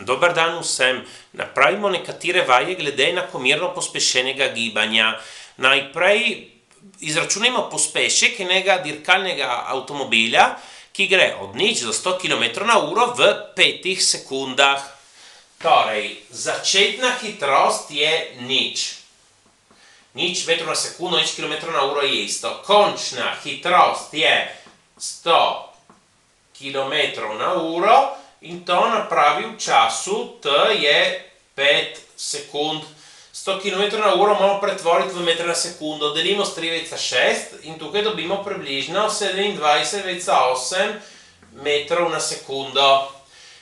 Dobar dan vsem. Napravimo nekatere vaje glede enakomerno pospešenega gibanja. Najprej izračunajmo pospešek enega dirkalnega avtomobila, ki gre od 0 do 100 km/h v 5 sekundah. Torej, začetna hitrost je 0. 0 metrov na sekundo, 0 km/h je isto. Končna hitrost je 100 km/h in to napravi v času, t je 5 sekund. 100 km/h moramo pretvoriti v metre na sekundo, delimo s 3,6 in tukaj dobimo približno 27,8 metrov na sekundo.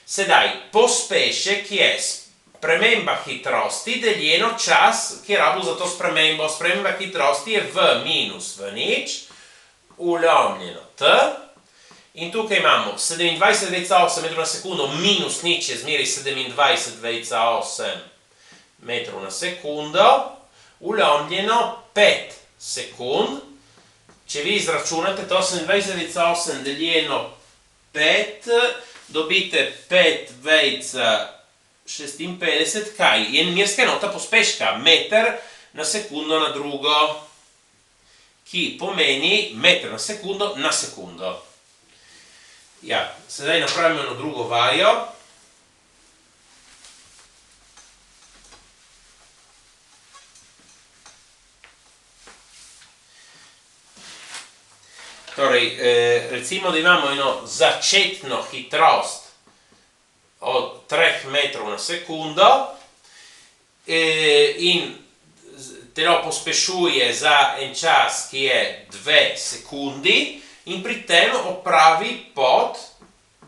Sedaj, pospešek je sprememba hitrosti deljeno čas, ki je rabil za to spremembo. Sprememba hitrosti je v minus v nič, ulomljeno t. In tukaj imamo 27,8 metrov na sekundo minus nič je zmeri 27,8 metrov na sekundo, ulomljeno 5 sekund. Če vi izračunate to 27,8 deljeno 5, dobite 5,56, kaj? Je merska enota pospeška, meter na sekundo na drugo, ki pomeni meter na sekundo. Ja, sedaj napravimo eno drugo vajo. Torej, recimo, da imamo eno začetno hitrost od 3 metrov na sekundo in telo pospešuje za en čas, ki je 2 sekundi, in pri tem opravi pod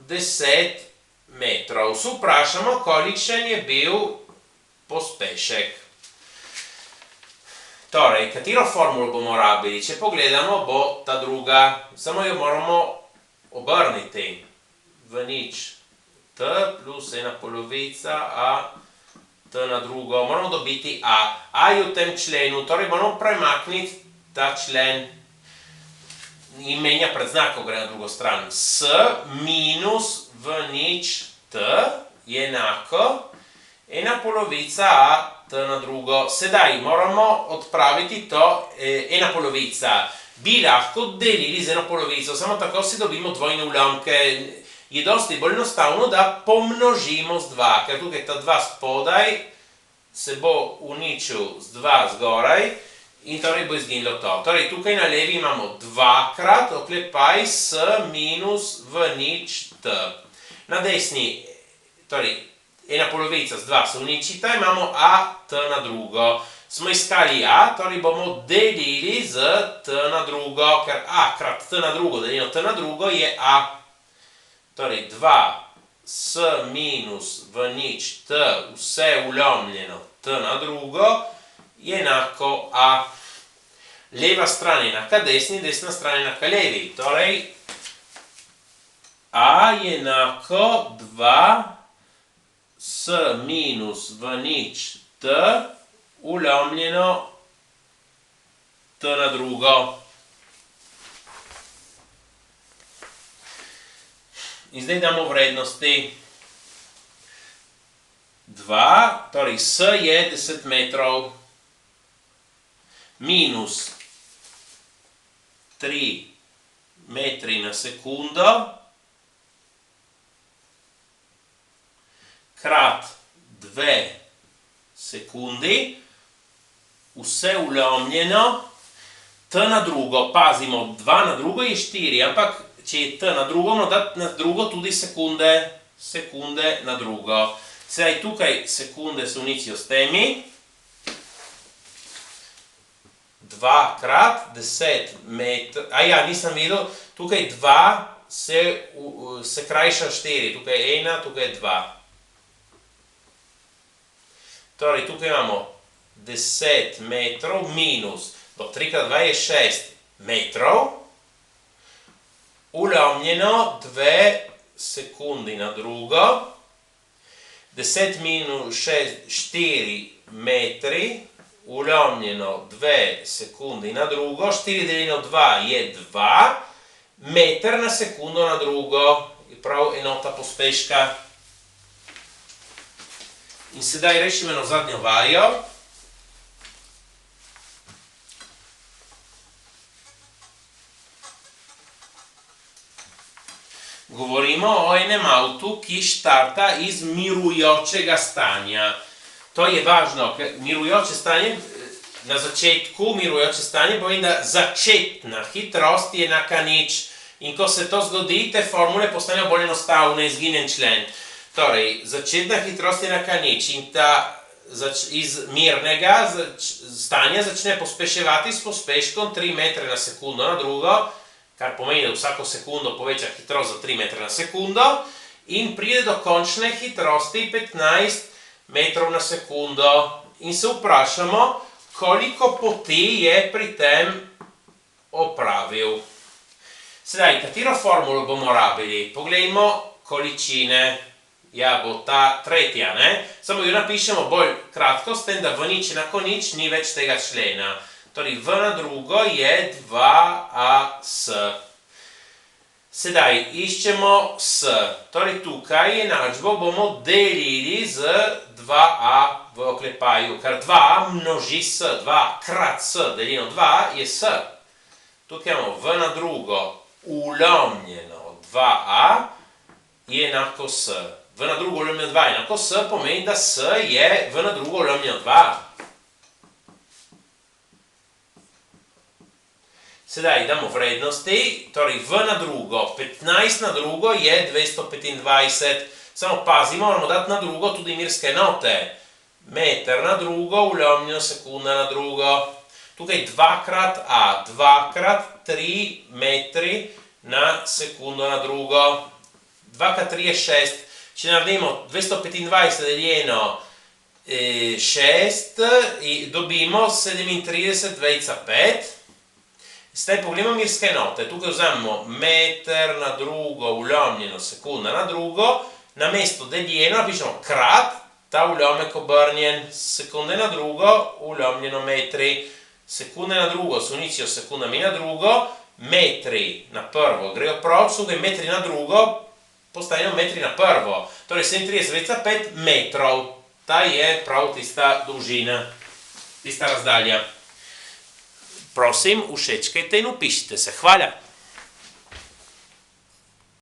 10 metrov. Se vprašamo, kolikšen je bil pospešek. Torej, katero formulo bomo rabili? Če pogledamo, bo ta druga, samo jo moramo obrniti v nič. T plus ena polovica a t na drugo. Moramo dobiti a. A je v tem členu, torej moramo premakniti ta člen in menja predznak, ko gre na drugo stran. S minus v nič t je enako ena polovica a t na drugo. Sedaj moramo odpraviti to ena polovica. Bi lahko delili z eno polovico, samo tako si dobimo dvojne ulomke. Je dosti bolj enostavno, da pomnožimo z 2, ker tukaj ta 2 spodaj se bo uničil z 2 zgoraj in torej bo izginilo to. Torej, tukaj na levi imamo 2-krat oklepaj s minus v nič t. Na desni, torej, ena polovica z 2 se uničita, imamo a t na drugo. Smo iskali a, torej bomo delili z t na drugo, ker a krat t na drugo deljeno t na drugo je a. Torej, 2 s minus v nič t, vse ulomljeno t na drugo, je enako a. Leva stran je enaka desni, desna stran je enaka levi. Torej, a je enako 2 s minus v nič t, ulomljeno t na drugo. In zdaj damo vrednosti 2, torej s je 10 metrov, minus 3 metri na sekundo, krat 2 sekundi, vse ulomljeno, t na drugo, pazimo, 2 na drugo je 4, ampak če je t na drugo, moramo dati na drugo tudi sekunde na drugo. Sedaj tukaj sekunde se uničijo s temi. 2 krat 10 metrov, nisem videl, tukaj 2 se krajša 4, tukaj 1, tukaj 2. Torej, tukaj imamo 10 metrov minus, do 3 krat 2 je 6 metrov, ulomljeno 2 sekundi na drugo, 10 minus 6, 4 metri, ulomljeno 2 sekundi na drugo, 4 deljeno 2 je 2, meter na sekundo na drugo, je prav enota pospeška. In sedaj rešimo eno zadnjo vajo. Govorimo o enem avtu, ki štarta iz mirujočega stanja. To je važno, ker mirujoče stanje, na začetku mirujoče stanje pomeni, da začetna hitrost je enaka nič. In ko se to zgodi, te formule postanejo bolj enostavne, izgine člen. Torej, začetna hitrost je enaka nič in ta iz mirnega stanja začne pospeševati s pospeškom 3 metre na sekundo na drugo, kar pomeni, da vsako sekundo poveča hitrost za 3 metre na sekundo in pride do končne hitrosti 15 metrov na sekundo. In se vprašamo, koliko poti je pri tem opravil. Sedaj, katero formulo bomo rabili? Poglejmo količine. Ja, bo ta tretja, ne? Samo jo napišemo bolj kratko, s tem, da v nič enako nič ni več tega člena. Torej, v na drugo je 2as. Sedaj, iščemo s. Torej, tukaj enačbo bomo delili z 2a v oklepaju, ker 2 množi s, 2 krat s deljeno 2 je s. Tukaj imamo v na drugo ulomljeno 2a je enako s. V na drugo ulomljeno 2 je enako s, pomeni, da s je v na drugo ulomljeno 2. Sedaj damo vrednosti, torej v na drugo, 15 na drugo je 225. Samo pazimo, moramo dati na drugo tudi mirske enote. Meter na drugo, ulomljeno sekunda na drugo. Tukaj 2 krat a, 2 krat 3 metri na sekundo na drugo. 2 krat 3 je 6. Če naredimo 225 deljeno 6, dobimo 37,5. Zdaj pogledamo mirske enote. Tukaj vzamemo meter na drugo, ulomljeno sekunda na drugo. Na mesto deljeno napišemo krat, ta ulomek obrnjen, sekunde na drugo, ulomljeno metri. Sekunde na drugo se uničijo s sekundami na drugo, metri na prvo grejo proč, tukaj metri na drugo postanejo metri na prvo. Torej 37,5 metrov. Ta je prav tista dolžina, tista razdalja. Prosim, všečkajte in vpišite se. Hvala!